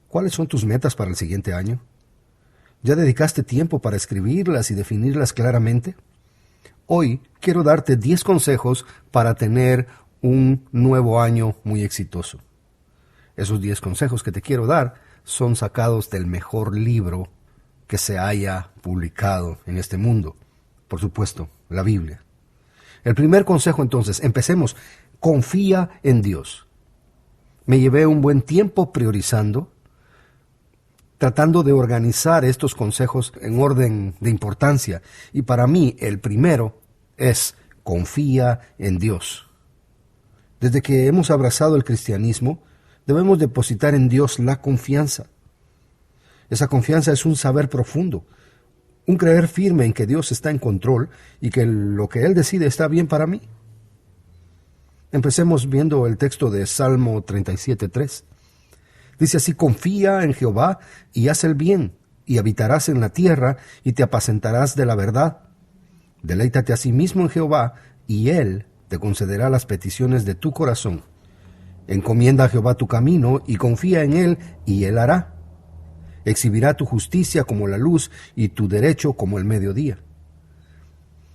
¿Cuáles son tus metas para el siguiente año? ¿Ya dedicaste tiempo para escribirlas y definirlas claramente? Hoy quiero darte 10 consejos para tener un nuevo año muy exitoso. Esos 10 consejos que te quiero dar son sacados del mejor libro que se haya publicado en este mundo. Por supuesto, la Biblia. El primer consejo entonces, empecemos. Confía en Dios. Me llevé un buen tiempo priorizando, tratando de organizar estos consejos en orden de importancia. Y para mí, el primero es confía en Dios. Desde que hemos abrazado el cristianismo, debemos depositar en Dios la confianza. Esa confianza es un saber profundo, un creer firme en que Dios está en control y que lo que Él decide está bien para mí. Empecemos viendo el texto de Salmo 37:3. Dice así: confía en Jehová y haz el bien, y habitarás en la tierra y te apacentarás de la verdad. Deleítate asimismo en Jehová, y Él te concederá las peticiones de tu corazón. Encomienda a Jehová tu camino y confía en Él, y Él hará. Exhibirá tu justicia como la luz y tu derecho como el mediodía.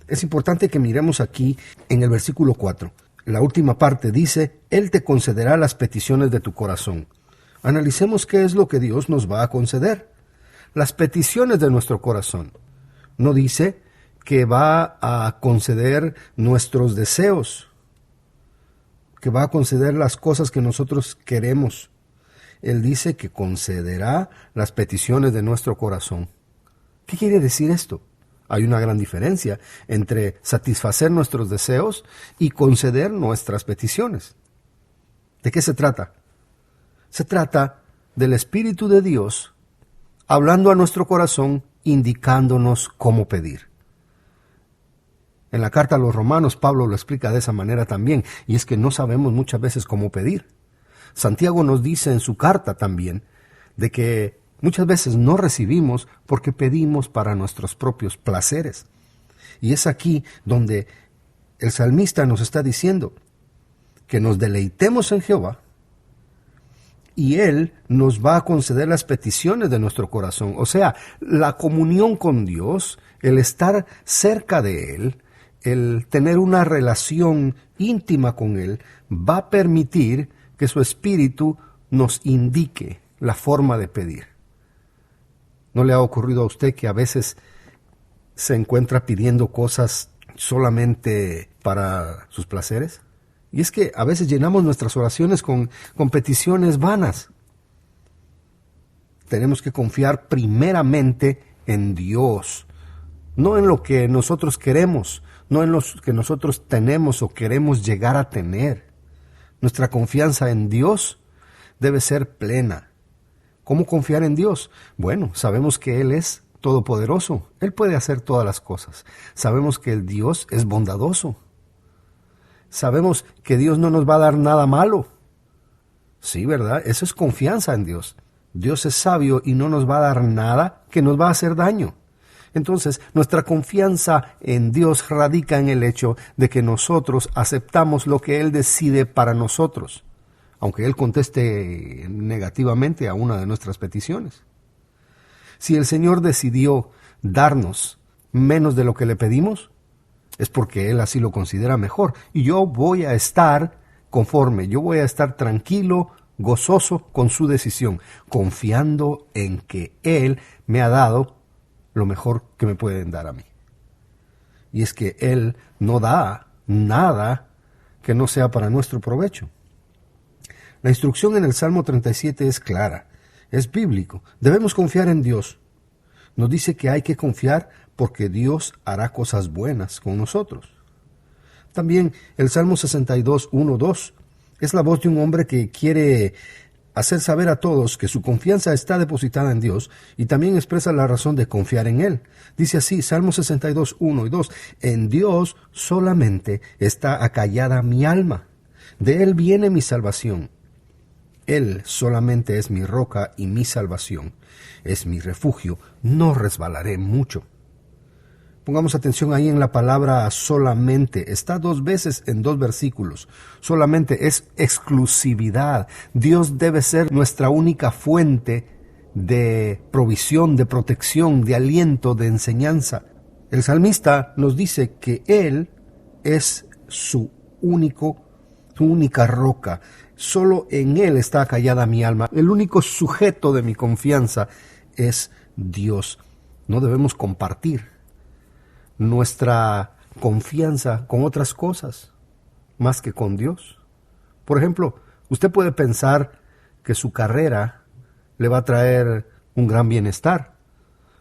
Es importante que miremos aquí en el versículo 4. La última parte dice: Él te concederá las peticiones de tu corazón. Analicemos qué es lo que Dios nos va a conceder. Las peticiones de nuestro corazón. No dice que va a conceder nuestros deseos, que va a conceder las cosas que nosotros queremos. Él dice que concederá las peticiones de nuestro corazón. ¿Qué quiere decir esto? Hay una gran diferencia entre satisfacer nuestros deseos y conceder nuestras peticiones. ¿De qué se trata? Se trata del Espíritu de Dios hablando a nuestro corazón, indicándonos cómo pedir. En la carta a los Romanos, Pablo lo explica de esa manera también, y es que no sabemos muchas veces cómo pedir. Santiago nos dice en su carta también de que muchas veces no recibimos porque pedimos para nuestros propios placeres. Y es aquí donde el salmista nos está diciendo que nos deleitemos en Jehová y Él nos va a conceder las peticiones de nuestro corazón. O sea, la comunión con Dios, el estar cerca de Él, el tener una relación íntima con Él, va a permitir que su Espíritu nos indique la forma de pedir. ¿No le ha ocurrido a usted que a veces se encuentra pidiendo cosas solamente para sus placeres? Y es que a veces llenamos nuestras oraciones con peticiones vanas. Tenemos que confiar primeramente en Dios, no en lo que nosotros queremos, no en lo que nosotros tenemos o queremos llegar a tener. Nuestra confianza en Dios debe ser plena. ¿Cómo confiar en Dios? Bueno, sabemos que Él es todopoderoso. Él puede hacer todas las cosas. Sabemos que el Dios es bondadoso. Sabemos que Dios no nos va a dar nada malo. Sí, ¿verdad? Eso es confianza en Dios. Dios es sabio y no nos va a dar nada que nos va a hacer daño. Entonces, nuestra confianza en Dios radica en el hecho de que nosotros aceptamos lo que Él decide para nosotros, aunque Él conteste negativamente a una de nuestras peticiones. Si el Señor decidió darnos menos de lo que le pedimos, es porque Él así lo considera mejor. Y yo voy a estar conforme, yo voy a estar tranquilo, gozoso con su decisión, confiando en que Él me ha dado lo mejor que me pueden dar a mí. Y es que Él no da nada que no sea para nuestro provecho. La instrucción en el Salmo 37 es clara, es bíblico. Debemos confiar en Dios. Nos dice que hay que confiar porque Dios hará cosas buenas con nosotros. También el Salmo 62, 1, 2 es la voz de un hombre que quiere hacer saber a todos que su confianza está depositada en Dios y también expresa la razón de confiar en Él. Dice así, Salmo 62, 1 y 2, en Dios solamente está acallada mi alma, de Él viene mi salvación. Él solamente es mi roca y mi salvación, es mi refugio, no resbalaré mucho. Pongamos atención ahí en la palabra solamente. Está 2 veces en 2 versículos. Solamente es exclusividad. Dios debe ser nuestra única fuente de provisión, de protección, de aliento, de enseñanza. El salmista nos dice que Él es su única roca. Solo en Él está acallada mi alma. El único sujeto de mi confianza es Dios. No debemos compartir nuestra confianza con otras cosas más que con Dios. Por ejemplo, usted puede pensar que su carrera le va a traer un gran bienestar,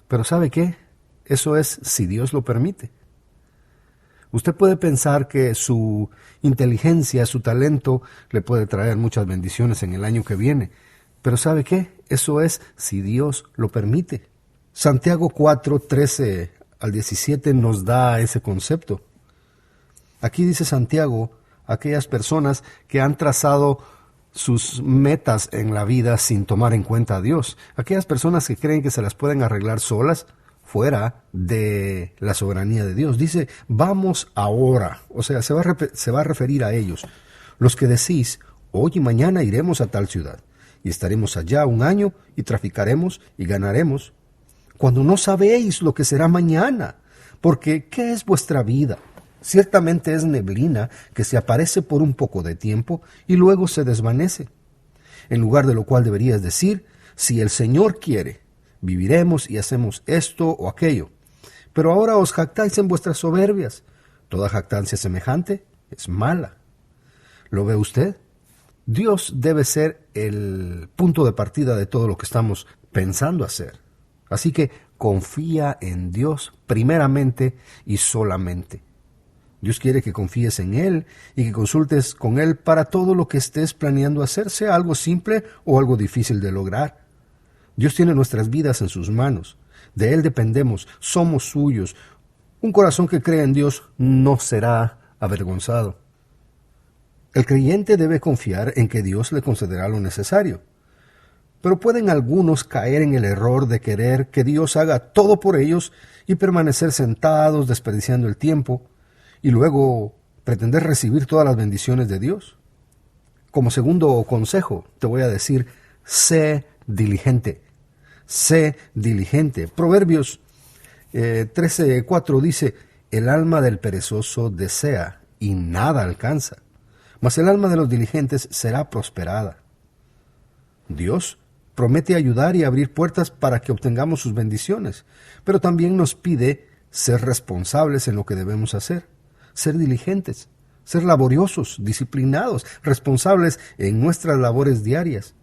pero ¿sabe qué? Eso es si Dios lo permite. Usted puede pensar que su inteligencia, su talento le puede traer muchas bendiciones en el año que viene, pero ¿sabe qué? Eso es si Dios lo permite. Santiago 4, 13 al 17 nos da ese concepto. Aquí dice Santiago, aquellas personas que han trazado sus metas en la vida sin tomar en cuenta a Dios, aquellas personas que creen que se las pueden arreglar solas, fuera de la soberanía de Dios. Dice, vamos ahora, o sea, se va a referir a ellos, los que decís, hoy y mañana iremos a tal ciudad, y estaremos allá 1 año, y traficaremos, y ganaremos, cuando no sabéis lo que será mañana, porque ¿qué es vuestra vida? Ciertamente es neblina que se aparece por un poco de tiempo y luego se desvanece. En lugar de lo cual deberías decir, si el Señor quiere, viviremos y hacemos esto o aquello. Pero ahora os jactáis en vuestras soberbias. Toda jactancia semejante es mala. ¿Lo ve usted? Dios debe ser el punto de partida de todo lo que estamos pensando hacer. Así que confía en Dios primeramente y solamente. Dios quiere que confíes en Él y que consultes con Él para todo lo que estés planeando hacer, sea algo simple o algo difícil de lograr. Dios tiene nuestras vidas en sus manos. De Él dependemos, somos suyos. Un corazón que cree en Dios no será avergonzado. El creyente debe confiar en que Dios le concederá lo necesario. Pero pueden algunos caer en el error de querer que Dios haga todo por ellos y permanecer sentados desperdiciando el tiempo y luego pretender recibir todas las bendiciones de Dios. Como segundo consejo, te voy a decir, sé diligente. Sé diligente. Proverbios 13:4 dice, el alma del perezoso desea y nada alcanza, mas el alma de los diligentes será prosperada. Dios promete ayudar y abrir puertas para que obtengamos sus bendiciones, pero también nos pide ser responsables en lo que debemos hacer, ser diligentes, ser laboriosos, disciplinados, responsables en nuestras labores diarias.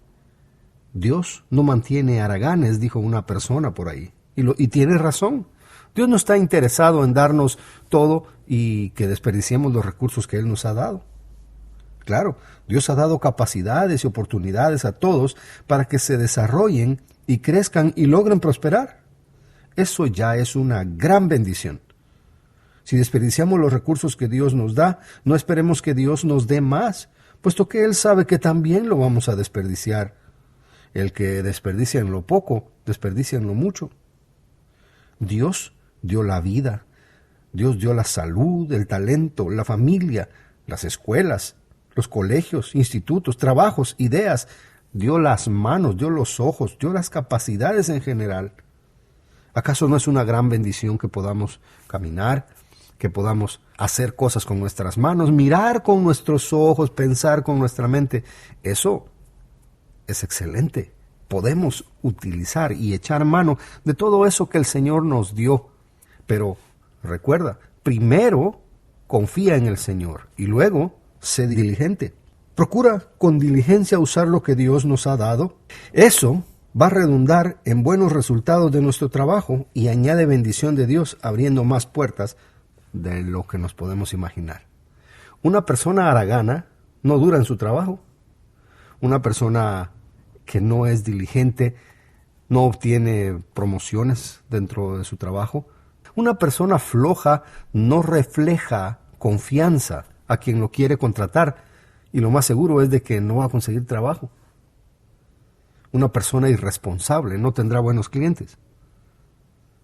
Dios no mantiene haraganes, dijo una persona por ahí, y tiene razón. Dios no está interesado en darnos todo y que desperdiciemos los recursos que Él nos ha dado. Claro, Dios ha dado capacidades y oportunidades a todos para que se desarrollen y crezcan y logren prosperar. Eso ya es una gran bendición. Si desperdiciamos los recursos que Dios nos da, no esperemos que Dios nos dé más, puesto que Él sabe que también lo vamos a desperdiciar. El que desperdicia en lo poco, desperdicia en lo mucho. Dios dio la vida, Dios dio la salud, el talento, la familia, las escuelas, los colegios, institutos, trabajos, ideas. Dio las manos, dio los ojos, dio las capacidades en general. ¿Acaso no es una gran bendición que podamos caminar, que podamos hacer cosas con nuestras manos, mirar con nuestros ojos, pensar con nuestra mente? Eso es excelente. Podemos utilizar y echar mano de todo eso que el Señor nos dio. Pero recuerda, primero confía en el Señor y luego sé diligente. Procura con diligencia usar lo que Dios nos ha dado. Eso va a redundar en buenos resultados de nuestro trabajo y añade bendición de Dios, abriendo más puertas de lo que nos podemos imaginar. Una persona haragana no dura en su trabajo. Una persona que no es diligente no obtiene promociones dentro de su trabajo. Una persona floja no refleja confianza a quien lo quiere contratar y lo más seguro es de que no va a conseguir trabajo. Una persona irresponsable no tendrá buenos clientes.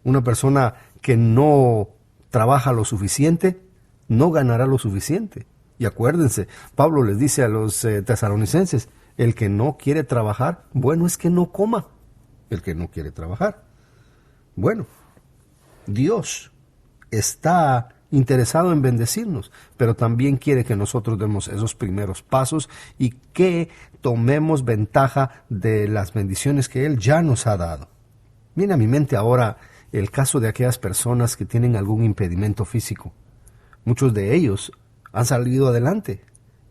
Una persona que no trabaja lo suficiente, no ganará lo suficiente. Y acuérdense, Pablo les dice a los tesalonicenses, el que no quiere trabajar, bueno es que no coma. El que no quiere trabajar. Bueno, Dios está interesado en bendecirnos, pero también quiere que nosotros demos esos primeros pasos y que tomemos ventaja de las bendiciones que Él ya nos ha dado. Viene a mi mente ahora el caso de aquellas personas que tienen algún impedimento físico. Muchos de ellos han salido adelante.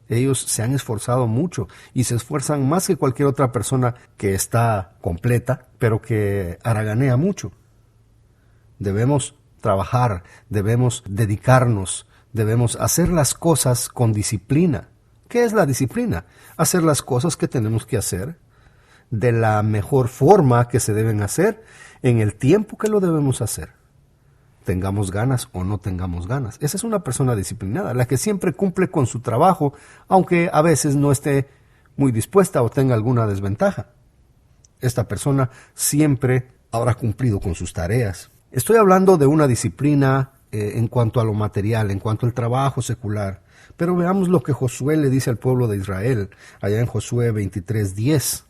Ellos se han esforzado mucho y se esfuerzan más que cualquier otra persona que está completa, pero que haraganea mucho. Debemos trabajar, debemos dedicarnos, debemos hacer las cosas con disciplina. ¿Qué es la disciplina? Hacer las cosas que tenemos que hacer de la mejor forma que se deben hacer, en el tiempo que lo debemos hacer. Tengamos ganas o no tengamos ganas. Esa es una persona disciplinada, la que siempre cumple con su trabajo, aunque a veces no esté muy dispuesta o tenga alguna desventaja. Esta persona siempre habrá cumplido con sus tareas. Estoy hablando de una disciplina en cuanto a lo material, en cuanto al trabajo secular. Pero veamos lo que Josué le dice al pueblo de Israel, allá en Josué 23:10.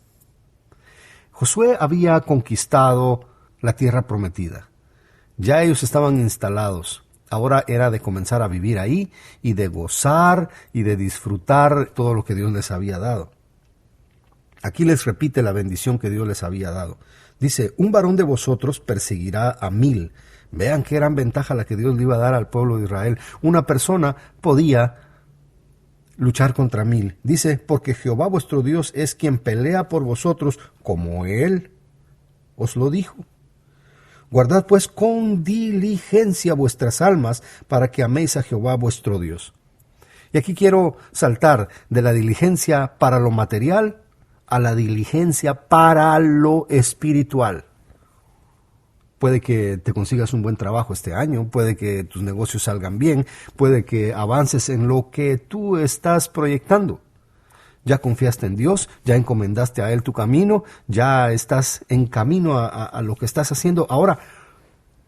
Josué había conquistado la tierra prometida. Ya ellos estaban instalados. Ahora era de comenzar a vivir ahí y de gozar y de disfrutar todo lo que Dios les había dado. Aquí les repite la bendición que Dios les había dado. Dice, un varón de vosotros perseguirá a 1000. Vean qué gran ventaja la que Dios le iba a dar al pueblo de Israel. Una persona podía luchar contra 1000. Dice, porque Jehová vuestro Dios es quien pelea por vosotros, como Él os lo dijo. Guardad pues con diligencia vuestras almas, para que améis a Jehová vuestro Dios. Y aquí quiero saltar de la diligencia para lo material a la diligencia para lo espiritual. Puede que te consigas un buen trabajo este año, puede que tus negocios salgan bien, puede que avances en lo que tú estás proyectando. Ya confiaste en Dios, ya encomendaste a Él tu camino, ya estás en camino a lo que estás haciendo. Ahora,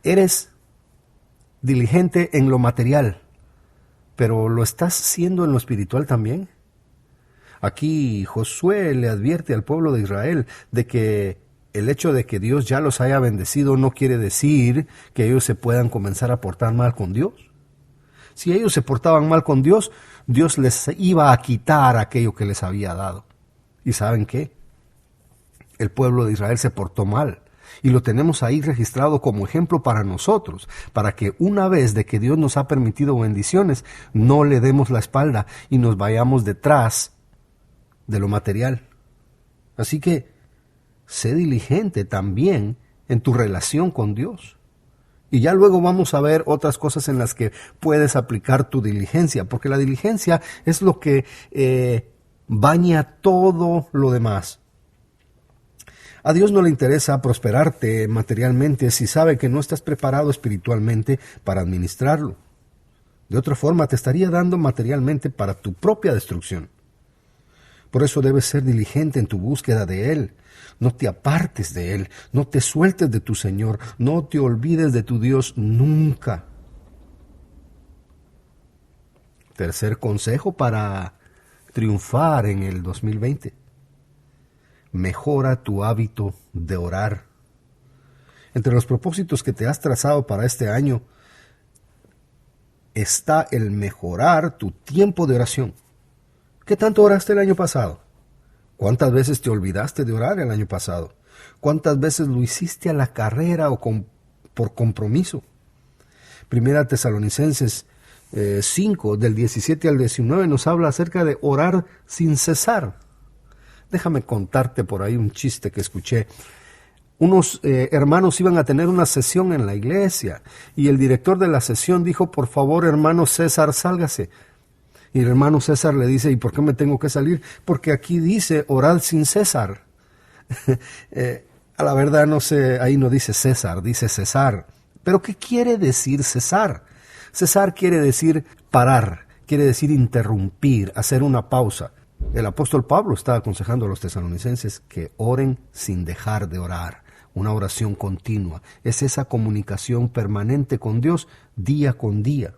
eres diligente en lo material, pero ¿lo estás haciendo en lo espiritual también? Aquí Josué le advierte al pueblo de Israel de que el hecho de que Dios ya los haya bendecido no quiere decir que ellos se puedan comenzar a portar mal con Dios. Si ellos se portaban mal con Dios, Dios les iba a quitar aquello que les había dado. ¿Y saben qué? El pueblo de Israel se portó mal. Y lo tenemos ahí registrado como ejemplo para nosotros, para que una vez de que Dios nos ha permitido bendiciones, no le demos la espalda y nos vayamos detrás de lo material. Así que sé diligente también en tu relación con Dios. Y ya luego vamos a ver otras cosas en las que puedes aplicar tu diligencia, porque la diligencia es lo que baña todo lo demás. A Dios no le interesa prosperarte materialmente si sabe que no estás preparado espiritualmente para administrarlo. De otra forma, te estaría dando materialmente para tu propia destrucción. Por eso debes ser diligente en tu búsqueda de Él. No te apartes de Él, no te sueltes de tu Señor, no te olvides de tu Dios nunca. Tercer consejo para triunfar en el 2020. Mejora tu hábito de orar. Entre los propósitos que te has trazado para este año está el mejorar tu tiempo de oración. ¿Qué tanto oraste el año pasado? ¿Cuántas veces te olvidaste de orar el año pasado? ¿Cuántas veces lo hiciste a la carrera o por compromiso? Primera Tesalonicenses 5, del 17 al 19, nos habla acerca de orar sin cesar. Déjame contarte por ahí un chiste que escuché. Unos hermanos iban a tener una sesión en la iglesia y el director de la sesión dijo, por favor, hermano César, sálgase. Y el hermano César le dice, ¿y por qué me tengo que salir? Porque aquí dice, orad sin cesar. A la verdad no sé, ahí no dice César, dice cesar. ¿Pero qué quiere decir cesar? Cesar quiere decir parar, quiere decir interrumpir, hacer una pausa. El apóstol Pablo está aconsejando a los tesalonicenses que oren sin dejar de orar. una oración continua. Es esa comunicación permanente con Dios día con día.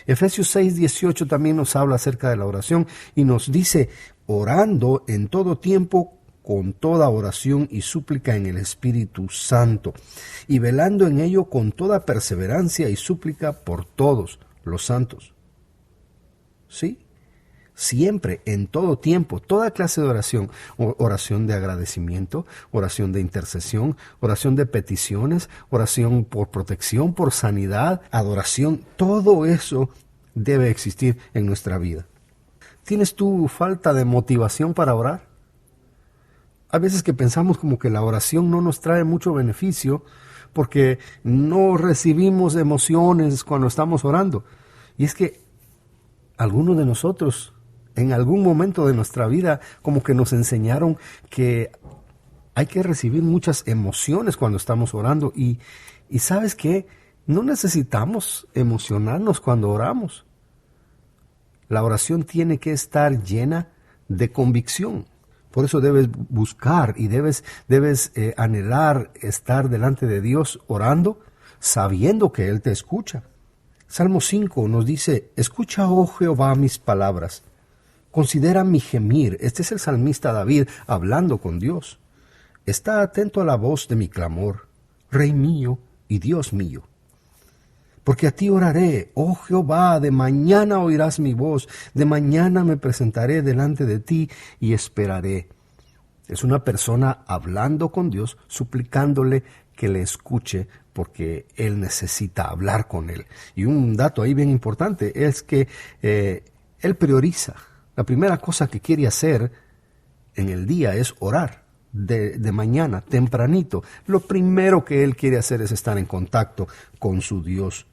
Efesios 6:18 también nos habla acerca de la oración y nos dice, orando en todo tiempo con toda oración y súplica en el Espíritu Santo, y velando en ello con toda perseverancia y súplica por todos los santos. ¿Sí? Siempre, en todo tiempo, toda clase de oración, oración de agradecimiento, oración de intercesión, oración de peticiones, oración por protección, por sanidad, adoración, todo eso debe existir en nuestra vida. ¿Tienes tú falta de motivación para orar? A veces que pensamos como que la oración no nos trae mucho beneficio porque no recibimos emociones cuando estamos orando. Y es que algunos de nosotros en algún momento de nuestra vida como que nos enseñaron que hay que recibir muchas emociones cuando estamos orando y ¿sabes qué? No necesitamos emocionarnos cuando oramos. La oración tiene que estar llena de convicción. Por eso debes buscar y debes anhelar estar delante de Dios orando, sabiendo que Él te escucha. Salmo 5 nos dice, escucha, oh Jehová, mis palabras. Considera mi gemir. Este es el salmista David hablando con Dios. Está atento a la voz de mi clamor, Rey mío y Dios mío. Porque a ti oraré, oh Jehová, de mañana oirás mi voz, de mañana me presentaré delante de ti y esperaré. Es una persona hablando con Dios, suplicándole que le escuche, porque él necesita hablar con él. Y un dato ahí bien importante es que él prioriza. La primera cosa que quiere hacer en el día es orar. De mañana, tempranito. Lo primero que él quiere hacer es estar en contacto con su Dios.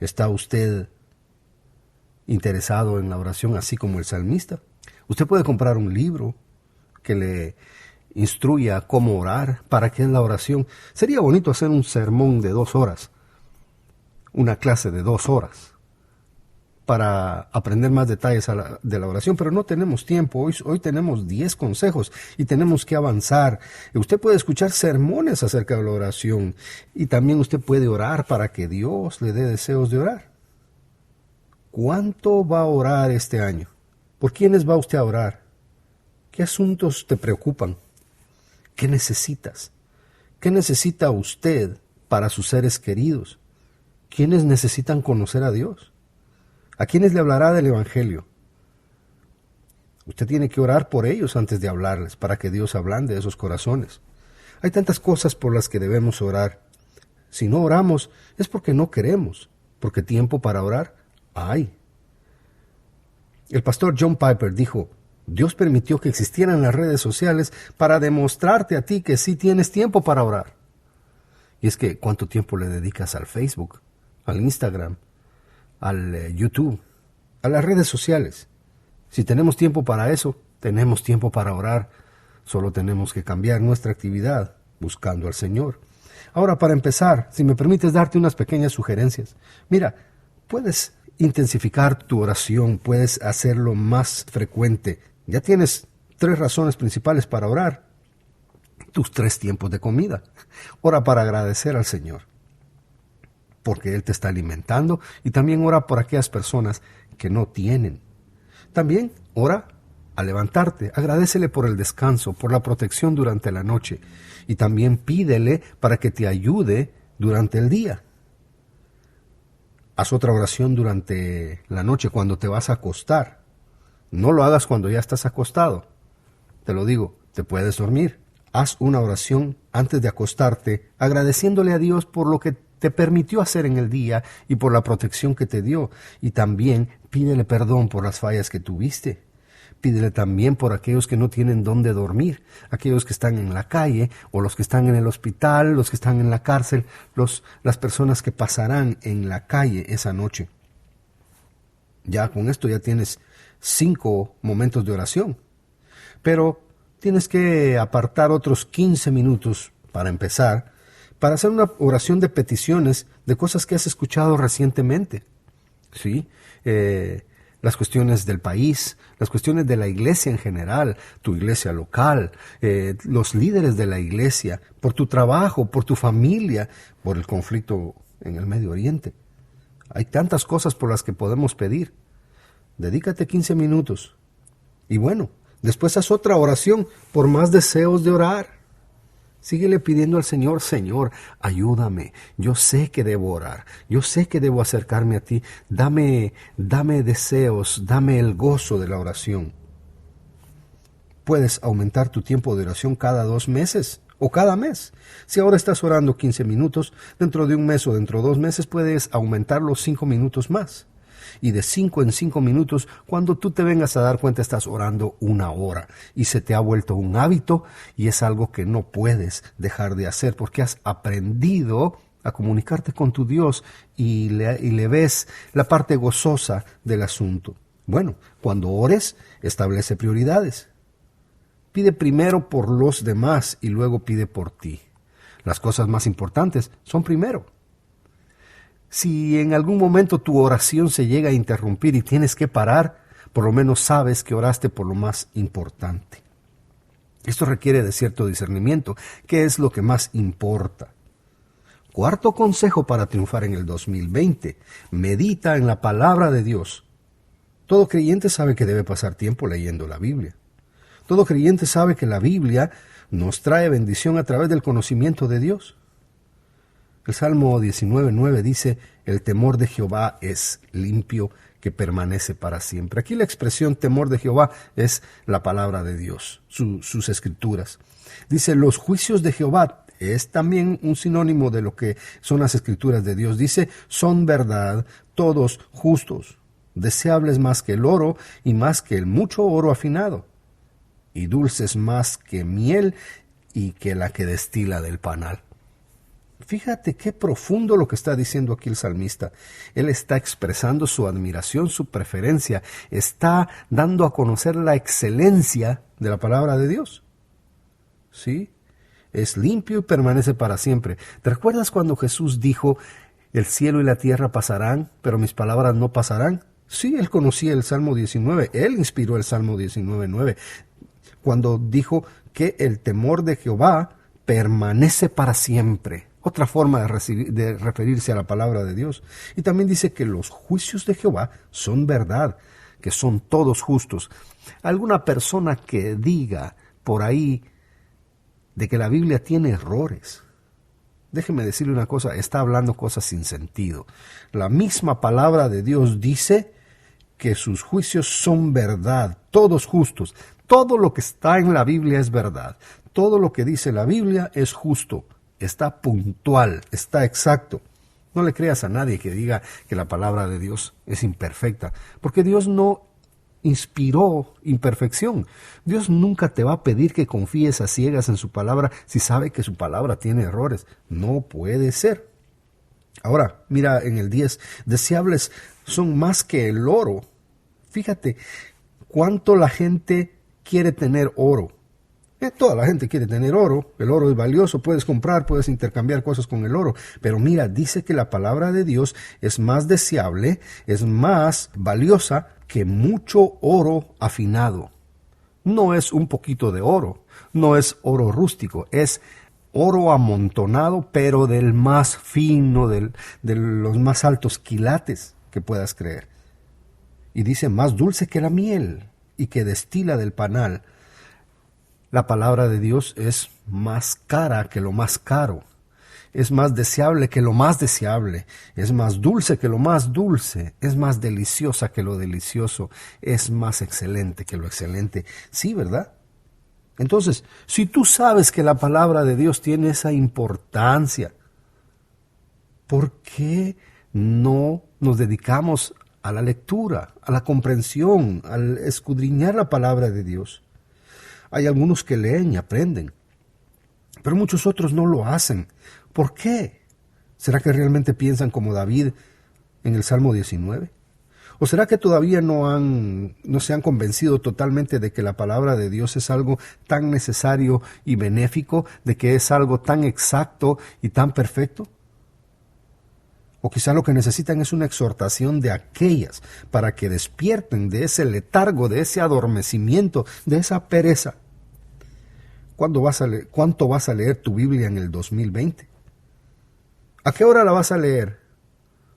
¿Está usted interesado en la oración así como el salmista? Usted puede comprar un libro que le instruya cómo orar, para qué es la oración. Sería bonito hacer un sermón de 2 horas, una clase de 2 horas, para aprender más detalles de la oración, pero no tenemos tiempo. Hoy tenemos 10 consejos y tenemos que avanzar. Usted puede escuchar sermones acerca de la oración y también usted puede orar para que Dios le dé deseos de orar. ¿Cuánto va a orar este año? ¿Por quiénes va usted a orar? ¿Qué asuntos te preocupan? ¿Qué necesitas? ¿Qué necesita usted para sus seres queridos? ¿Quiénes necesitan conocer a Dios? ¿A quiénes le hablará del Evangelio? Usted tiene que orar por ellos antes de hablarles, para que Dios ablande esos corazones. Hay tantas cosas por las que debemos orar. Si no oramos, es porque no queremos, porque tiempo para orar hay. El pastor John Piper dijo, Dios permitió que existieran las redes sociales para demostrarte a ti que sí tienes tiempo para orar. Y es que, ¿cuánto tiempo le dedicas al Facebook, al Instagram, al YouTube, a las redes sociales? Si tenemos tiempo para eso, tenemos tiempo para orar. Solo tenemos que cambiar nuestra actividad buscando al Señor. Ahora, para empezar, si me permites darte unas pequeñas sugerencias. Mira, puedes intensificar tu oración, puedes hacerlo más frecuente. Ya tienes 3 razones principales para orar. Tus 3 tiempos de comida. Ora para agradecer al Señor, porque Él te está alimentando, y también ora por aquellas personas que no tienen. También ora al levantarte, agradécele por el descanso, por la protección durante la noche, y también pídele para que te ayude durante el día. Haz otra oración durante la noche cuando te vas a acostar. No lo hagas cuando ya estás acostado. Te lo digo, te puedes dormir. Haz una oración antes de acostarte, agradeciéndole a Dios por lo que te permitió hacer en el día y por la protección que te dio. Y también pídele perdón por las fallas que tuviste. Pídele también por aquellos que no tienen dónde dormir, aquellos que están en la calle o los que están en el hospital, los que están en la cárcel, las personas que pasarán en la calle esa noche. Ya con esto ya tienes 5 momentos de oración. Pero tienes que apartar otros 15 minutos para empezar, para hacer una oración de peticiones de cosas que has escuchado recientemente. ¿Sí? las cuestiones del país, las cuestiones de la iglesia en general, tu iglesia local, los líderes de la iglesia, por tu trabajo, por tu familia, por el conflicto en el Medio Oriente. Hay tantas cosas por las que podemos pedir. Dedícate 15 minutos. Y bueno, después haz otra oración por más deseos de orar. Síguele pidiendo al Señor, Señor, ayúdame. Yo sé que debo orar. Yo sé que debo acercarme a ti. Dame deseos, dame el gozo de la oración. Puedes aumentar tu tiempo de oración cada 2 meses o cada mes. Si ahora estás orando 15 minutos, dentro de un mes o dentro de 2 meses puedes aumentar los 5 minutos más. Y de 5 en 5 minutos, cuando tú te vengas a dar cuenta, estás orando 1 hora y se te ha vuelto un hábito y es algo que no puedes dejar de hacer porque has aprendido a comunicarte con tu Dios y le ves la parte gozosa del asunto. Bueno, cuando ores, establece prioridades. Pide primero por los demás y luego pide por ti. Las cosas más importantes son primero. Si en algún momento tu oración se llega a interrumpir y tienes que parar, por lo menos sabes que oraste por lo más importante. Esto requiere de cierto discernimiento. ¿Qué es lo que más importa? Cuarto consejo para triunfar en el 2020. Medita en la palabra de Dios. Todo creyente sabe que debe pasar tiempo leyendo la Biblia. Todo creyente sabe que la Biblia nos trae bendición a través del conocimiento de Dios. El Salmo 19:9 dice, el temor de Jehová es limpio, que permanece para siempre. Aquí la expresión temor de Jehová es la palabra de Dios, sus escrituras. Dice, los juicios de Jehová es también un sinónimo de lo que son las escrituras de Dios. Dice, son verdad, todos justos, deseables más que el oro y más que el mucho oro afinado, y dulces más que miel y que la que destila del panal. Fíjate qué profundo lo que está diciendo aquí el salmista. Él está expresando su admiración, su preferencia, está dando a conocer la excelencia de la palabra de Dios. ¿Sí? Es limpio y permanece para siempre. ¿Te recuerdas cuando Jesús dijo, el cielo y la tierra pasarán, pero mis palabras no pasarán? Sí, él conocía el Salmo 19, él inspiró el Salmo 19:9, cuando dijo que el temor de Jehová permanece para siempre. Otra forma de referirse a la palabra de Dios. Y también dice que los juicios de Jehová son verdad, que son todos justos. Alguna persona que diga por ahí de que la Biblia tiene errores, déjeme decirle una cosa, está hablando cosas sin sentido. La misma palabra de Dios dice que sus juicios son verdad, todos justos. Todo lo que está en la Biblia es verdad. Todo lo que dice la Biblia es justo. Está puntual, está exacto. No le creas a nadie que diga que la palabra de Dios es imperfecta, porque Dios no inspiró imperfección. Dios nunca te va a pedir que confíes a ciegas en su palabra si sabe que su palabra tiene errores. No puede ser. Ahora, mira en el 10, deseables son más que el oro. Fíjate cuánto la gente quiere tener oro. Toda la gente quiere tener oro, el oro es valioso, puedes comprar, puedes intercambiar cosas con el oro, pero mira, dice que la palabra de Dios es más deseable, es más valiosa que mucho oro afinado. No es un poquito de oro, no es oro rústico, es oro amontonado, pero del más fino, de los más altos quilates que puedas creer. Y dice, más dulce que la miel y que destila del panal. La palabra de Dios es más cara que lo más caro, es más deseable que lo más deseable, es más dulce que lo más dulce, es más deliciosa que lo delicioso, es más excelente que lo excelente. Sí, ¿verdad? Entonces, si tú sabes que la palabra de Dios tiene esa importancia, ¿por qué no nos dedicamos a la lectura, a la comprensión, al escudriñar la palabra de Dios? Hay algunos que leen y aprenden, pero muchos otros no lo hacen. ¿Por qué? ¿Será que realmente piensan como David en el Salmo 19? ¿O será que todavía no se han convencido totalmente de que la palabra de Dios es algo tan necesario y benéfico, de que es algo tan exacto y tan perfecto? O quizá lo que necesitan es una exhortación de aquellas para que despierten de ese letargo, de ese adormecimiento, de esa pereza. ¿Cuánto vas a leer tu Biblia en el 2020? ¿A qué hora la vas a leer?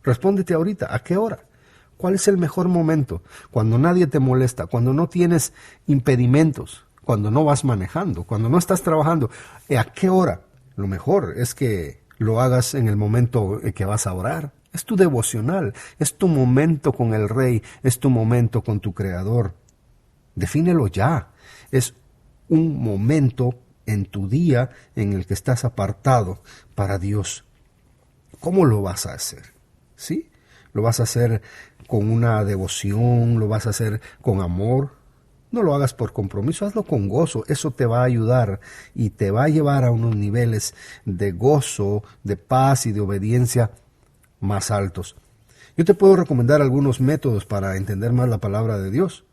Respóndete ahorita, ¿a qué hora? ¿Cuál es el mejor momento? Cuando nadie te molesta, cuando no tienes impedimentos, cuando no vas manejando, cuando no estás trabajando. ¿A qué hora? Lo mejor es que lo hagas en el momento en que vas a orar. Es tu devocional, es tu momento con el Rey, es tu momento con tu Creador. Defínelo ya. Es un momento en tu día en el que estás apartado para Dios. ¿Cómo lo vas a hacer? ¿Sí? ¿Lo vas a hacer con una devoción? ¿Lo vas a hacer con amor? No lo hagas por compromiso, hazlo con gozo. Eso te va a ayudar y te va a llevar a unos niveles de gozo, de paz y de obediencia más altos. Yo te puedo recomendar algunos métodos para entender más la palabra de Dios.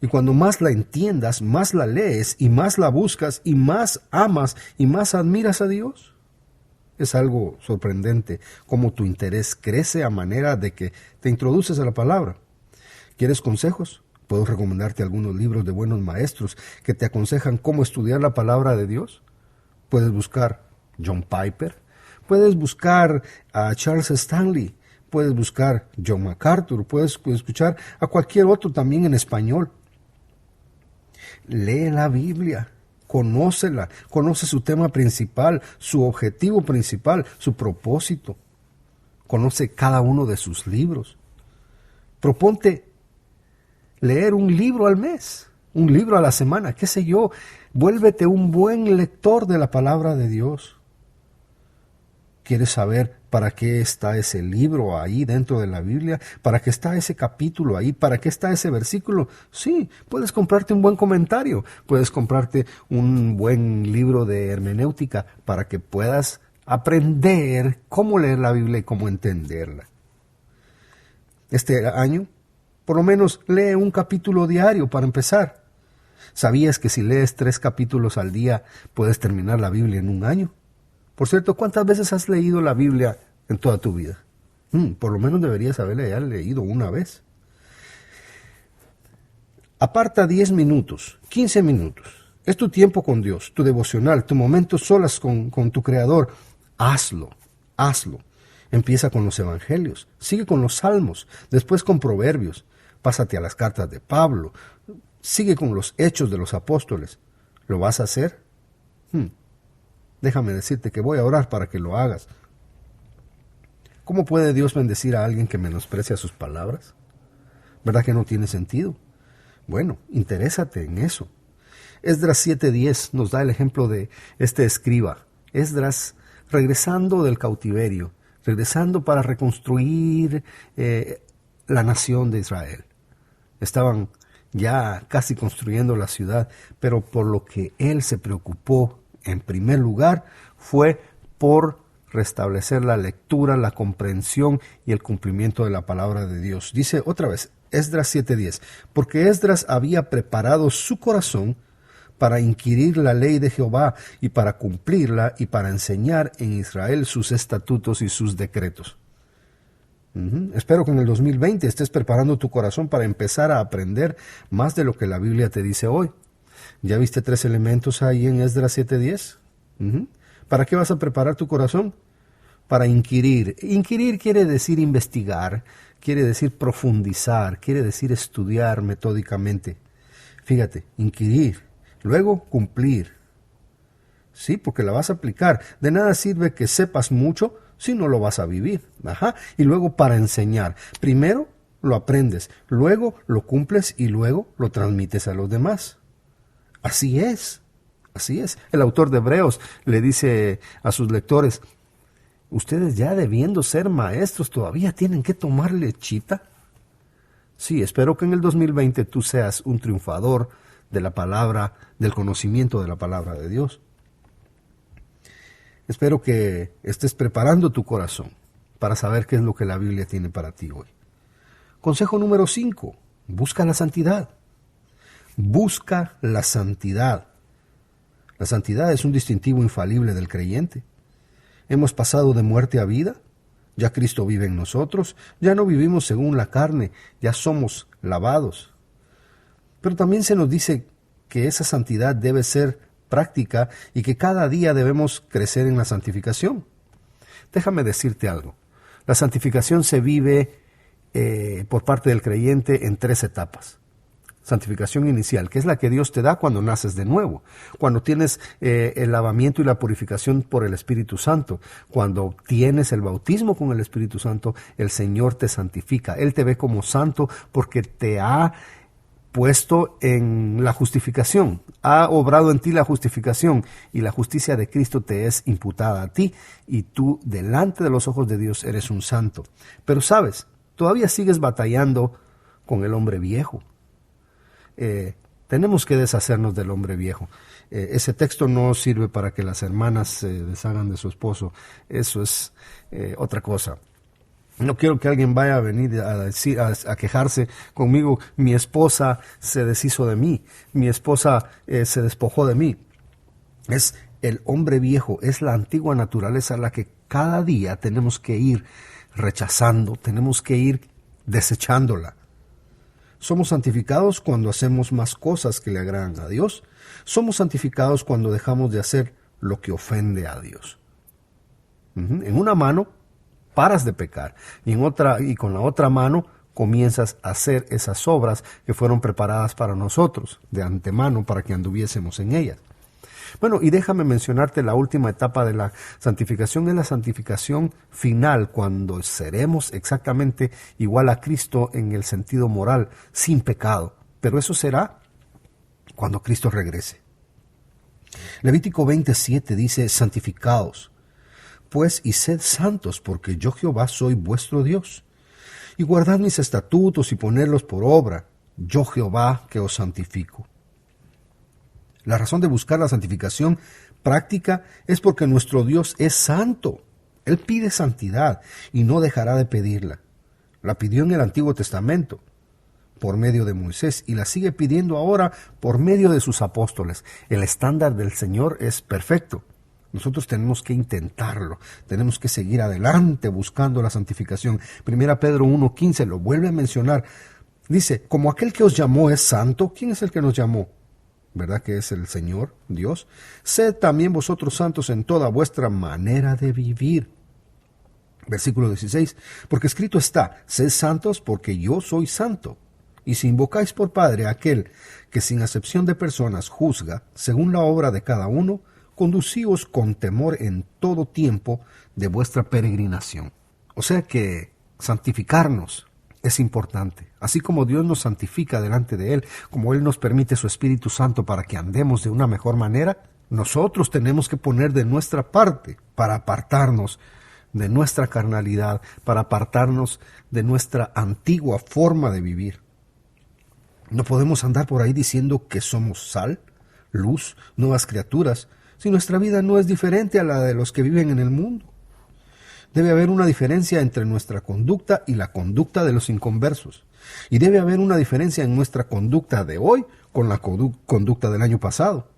Y cuando más la entiendas, más la lees y más la buscas y más amas y más admiras a Dios. Es algo sorprendente cómo tu interés crece a manera de que te introduces a la palabra. ¿Quieres consejos? Puedo recomendarte algunos libros de buenos maestros que te aconsejan cómo estudiar la palabra de Dios. Puedes buscar John Piper, puedes buscar a Charles Stanley, puedes buscar John MacArthur, puedes escuchar a cualquier otro también en español. Lee la Biblia. Conócela, conoce su tema principal, su objetivo principal, su propósito. Conoce cada uno de sus libros. Proponte leer un libro al mes, un libro a la semana, qué sé yo. Vuélvete un buen lector de la palabra de Dios. ¿Quieres saber para qué está ese libro ahí dentro de la Biblia? ¿Para qué está ese capítulo ahí? ¿Para qué está ese versículo? Sí, puedes comprarte un buen comentario, puedes comprarte un buen libro de hermenéutica para que puedas aprender cómo leer la Biblia y cómo entenderla. Este año, por lo menos lee un capítulo diario para empezar. ¿Sabías que si lees 3 capítulos al día puedes terminar la Biblia en un año? Por cierto, ¿cuántas veces has leído la Biblia en toda tu vida? Por lo menos deberías haberla ya leído una vez. Aparta 10 minutos, 15 minutos. Es tu tiempo con Dios, tu devocional, tu momento solas con tu Creador. Hazlo. Empieza con los evangelios, sigue con los salmos, después con proverbios. Pásate a las cartas de Pablo, sigue con los hechos de los apóstoles. ¿Lo vas a hacer? Déjame decirte que voy a orar para que lo hagas. ¿Cómo puede Dios bendecir a alguien que menosprecia sus palabras? ¿Verdad que no tiene sentido? Bueno, interésate en eso. Esdras 7:10 nos da el ejemplo de este escriba. Esdras regresando del cautiverio, regresando para reconstruir la nación de Israel. Estaban ya casi construyendo la ciudad, pero por lo que él se preocupó en primer lugar fue por restablecer la lectura, la comprensión y el cumplimiento de la palabra de Dios. Dice otra vez, Esdras 7:10, porque Esdras había preparado su corazón para inquirir la ley de Jehová y para cumplirla y para enseñar en Israel sus estatutos y sus decretos. Espero que en el 2020 estés preparando tu corazón para empezar a aprender más de lo que la Biblia te dice hoy. ¿Ya viste 3 elementos ahí en Esdras 7:10? ¿Para qué vas a preparar tu corazón? Para inquirir. Inquirir quiere decir investigar, quiere decir profundizar, quiere decir estudiar metódicamente. Fíjate, inquirir, luego cumplir. Sí, porque la vas a aplicar. De nada sirve que sepas mucho si no lo vas a vivir. Y luego para enseñar. Primero lo aprendes, luego lo cumples y luego lo transmites a los demás. Así es. El autor de Hebreos le dice a sus lectores, ustedes ya debiendo ser maestros todavía tienen que tomar lechita. Sí, espero que en el 2020 tú seas un triunfador de la palabra, del conocimiento de la palabra de Dios. Espero que estés preparando tu corazón para saber qué es lo que la Biblia tiene para ti hoy. Consejo número 5, busca la santidad. Busca la santidad. La santidad es un distintivo infalible del creyente. Hemos pasado de muerte a vida, Ya Cristo vive en nosotros, ya no vivimos según la carne, ya somos lavados. Pero también se nos dice que esa santidad debe ser práctica y que cada día debemos crecer en la santificación. Déjame decirte algo. La santificación se vive por parte del creyente en 3 etapas. Santificación inicial, que es la que Dios te da cuando naces de nuevo, cuando tienes el lavamiento y la purificación por el Espíritu Santo, cuando tienes el bautismo con el Espíritu Santo, el Señor te santifica. Él te ve como santo porque te ha puesto en la justificación, ha obrado en ti la justificación y la justicia de Cristo te es imputada a ti y tú delante de los ojos de Dios eres un santo. Pero sabes, todavía sigues batallando con el hombre viejo. Tenemos que deshacernos del hombre viejo. Ese texto no sirve para que las hermanas se deshagan de su esposo. Eso es otra cosa. No quiero que alguien vaya a venir a quejarse conmigo. Mi esposa se deshizo de mí. Mi esposa se despojó de mí. Es el hombre viejo, es la antigua naturaleza la que cada día tenemos que ir rechazando, tenemos que ir desechándola. Somos santificados cuando hacemos más cosas que le agradan a Dios. Somos santificados cuando dejamos de hacer lo que ofende a Dios. En una mano paras de pecar y con la otra mano comienzas a hacer esas obras que fueron preparadas para nosotros de antemano para que anduviésemos en ellas. Bueno, y déjame mencionarte la última etapa de la santificación, es la santificación final, cuando seremos exactamente igual a Cristo en el sentido moral, sin pecado. Pero eso será cuando Cristo regrese. Levítico 27 dice, santificaos, pues, y sed santos, porque yo Jehová soy vuestro Dios. Y guardad mis estatutos y ponedlos por obra, yo Jehová que os santifico. La razón de buscar la santificación práctica es porque nuestro Dios es santo. Él pide santidad y no dejará de pedirla. La pidió en el Antiguo Testamento por medio de Moisés y la sigue pidiendo ahora por medio de sus apóstoles. El estándar del Señor es perfecto. Nosotros tenemos que intentarlo, tenemos que seguir adelante buscando la santificación. 1 Pedro 1:15 lo vuelve a mencionar. Dice, como aquel que os llamó es santo, ¿quién es el que nos llamó? ¿Verdad que es el Señor, Dios? Sed también vosotros santos en toda vuestra manera de vivir. Versículo 16, porque escrito está, sed santos porque yo soy santo. Y si invocáis por Padre a aquel que sin acepción de personas juzga, según la obra de cada uno, conducíos con temor en todo tiempo de vuestra peregrinación. O sea que santificarnos es importante. Así como Dios nos santifica delante de Él, como Él nos permite su Espíritu Santo para que andemos de una mejor manera, nosotros tenemos que poner de nuestra parte para apartarnos de nuestra carnalidad, para apartarnos de nuestra antigua forma de vivir. No podemos andar por ahí diciendo que somos sal, luz, nuevas criaturas, si nuestra vida no es diferente a la de los que viven en el mundo. Debe haber una diferencia entre nuestra conducta y la conducta de los inconversos. Y debe haber una diferencia en nuestra conducta de hoy con la conducta del año pasado.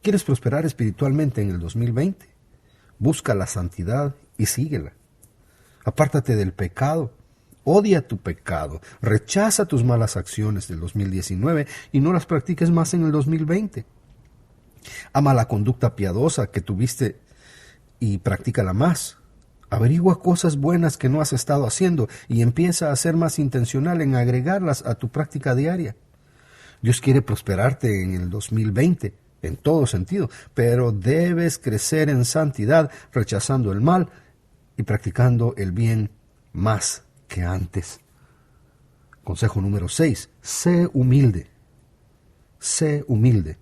¿Quieres prosperar espiritualmente en el 2020? Busca la santidad y síguela. Apártate del pecado. Odia tu pecado. Rechaza tus malas acciones del 2019 y no las practiques más en el 2020. Ama la conducta piadosa que tuviste y practícala más. Averigua cosas buenas que no has estado haciendo y empieza a ser más intencional en agregarlas a tu práctica diaria. Dios quiere prosperarte en el 2020, en todo sentido, pero debes crecer en santidad, rechazando el mal y practicando el bien más que antes. Consejo número 6. Sé humilde. Sé humilde.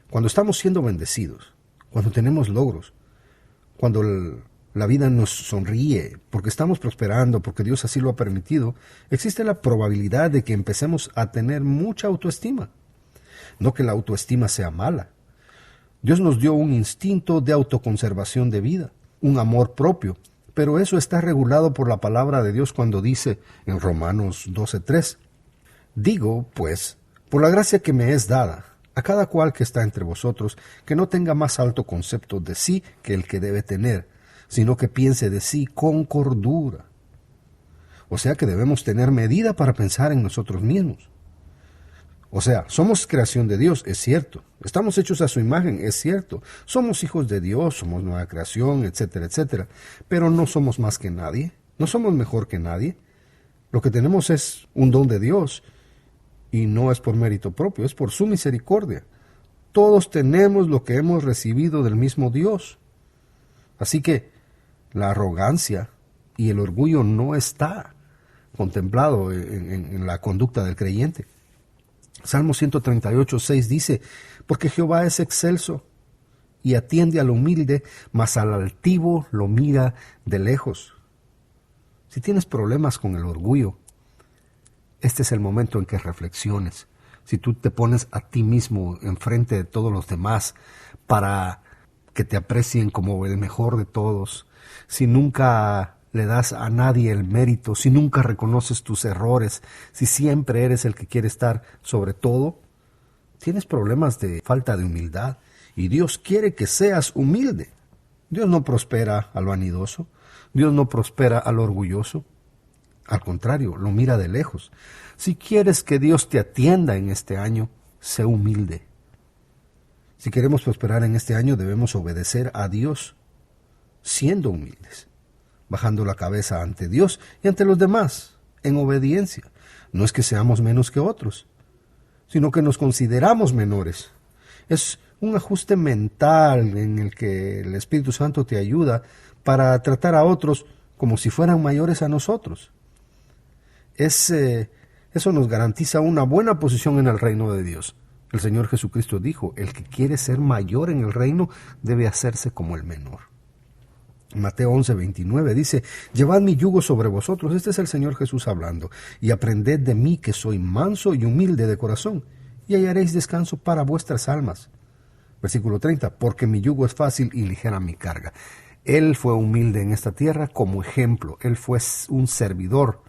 Cuando estamos siendo bendecidos, cuando tenemos logros, cuando la vida nos sonríe, porque estamos prosperando, porque Dios así lo ha permitido, existe la probabilidad de que empecemos a tener mucha autoestima. No que la autoestima sea mala. Dios nos dio un instinto de autoconservación de vida, un amor propio, pero eso está regulado por la palabra de Dios cuando dice en Romanos 12:3, digo, pues, por la gracia que me es dada, a cada cual que está entre vosotros, que no tenga más alto concepto de sí que el que debe tener, sino que piense de sí con cordura. O sea que debemos tener medida para pensar en nosotros mismos. O sea, somos creación de Dios, es cierto. Estamos hechos a su imagen, es cierto. Somos hijos de Dios, somos nueva creación, etcétera, etcétera. Pero no somos más que nadie, no somos mejor que nadie. Lo que tenemos es un don de Dios y no es por mérito propio, es por su misericordia. Todos tenemos lo que hemos recibido del mismo Dios. Así que la arrogancia y el orgullo no está contemplado en la conducta del creyente. Salmo 138:6 dice, porque Jehová es excelso y atiende al humilde, mas al altivo lo mira de lejos. Si tienes problemas con el orgullo, este es el momento en que reflexiones. Si tú te pones a ti mismo enfrente de todos los demás para que te aprecien como el mejor de todos, si nunca le das a nadie el mérito, si nunca reconoces tus errores, si siempre eres el que quiere estar sobre todo, tienes problemas de falta de humildad. Y Dios quiere que seas humilde. Dios no prospera al vanidoso, Dios no prospera al orgulloso. Al contrario, lo mira de lejos. Si quieres que Dios te atienda en este año, sé humilde. Si queremos prosperar en este año, debemos obedecer a Dios, siendo humildes, bajando la cabeza ante Dios y ante los demás, en obediencia. No es que seamos menos que otros, sino que nos consideramos menores. Es un ajuste mental en el que el Espíritu Santo te ayuda para tratar a otros como si fueran mayores a nosotros. Eso nos garantiza una buena posición en el reino de Dios. El Señor Jesucristo dijo, el que quiere ser mayor en el reino debe hacerse como el menor. Mateo 11:29 dice, llevad mi yugo sobre vosotros, este es el Señor Jesús hablando, y aprended de mí que soy manso y humilde de corazón, y hallaréis descanso para vuestras almas. Versículo 30, porque mi yugo es fácil y ligera mi carga. Él fue humilde en esta tierra como ejemplo, él fue un servidor.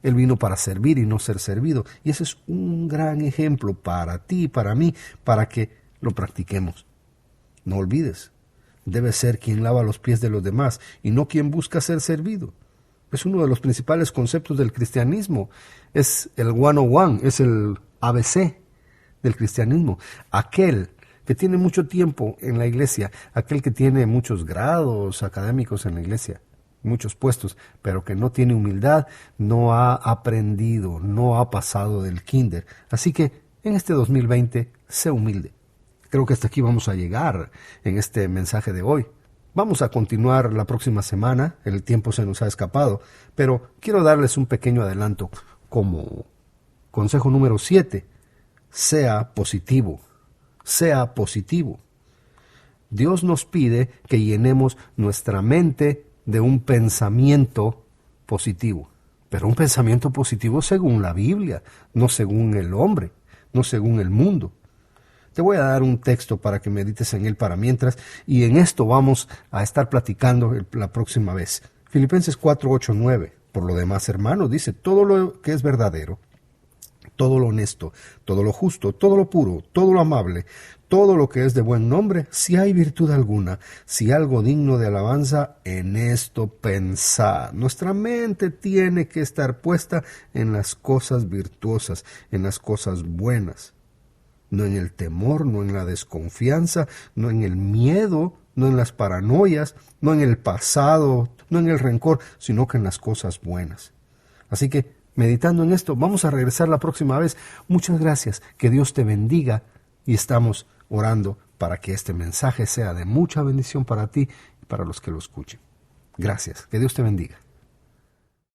Él vino para servir y no ser servido. Y ese es un gran ejemplo para ti y para mí, para que lo practiquemos. No olvides, debes ser quien lava los pies de los demás y no quien busca ser servido. Es uno de los principales conceptos del cristianismo. Es el 101, es el ABC del cristianismo. Aquel que tiene mucho tiempo en la iglesia, aquel que tiene muchos grados académicos en la iglesia, muchos puestos, pero que no tiene humildad, no ha aprendido, no ha pasado del kinder. Así que en este 2020, sé humilde. Creo que hasta aquí vamos a llegar en este mensaje de hoy. Vamos a continuar la próxima semana, el tiempo se nos ha escapado, pero quiero darles un pequeño adelanto como consejo número 7. Sea positivo, sea positivo. Dios nos pide que llenemos nuestra mente de un pensamiento positivo, pero un pensamiento positivo según la Biblia, no según el hombre, no según el mundo. Te voy a dar un texto para que medites en él para mientras, y en esto vamos a estar platicando la próxima vez. Filipenses 4:8-9. Por lo demás, hermanos, dice, todo lo que es verdadero, todo lo honesto, todo lo justo, todo lo puro, todo lo amable, todo lo que es de buen nombre, si hay virtud alguna, si algo digno de alabanza, en esto pensad. Nuestra mente tiene que estar puesta en las cosas virtuosas, en las cosas buenas. No en el temor, no en la desconfianza, no en el miedo, no en las paranoias, no en el pasado, no en el rencor, sino que en las cosas buenas. Así que, meditando en esto, vamos a regresar la próxima vez. Muchas gracias, que Dios te bendiga y estamos orando para que este mensaje sea de mucha bendición para ti y para los que lo escuchen. Gracias, que Dios te bendiga.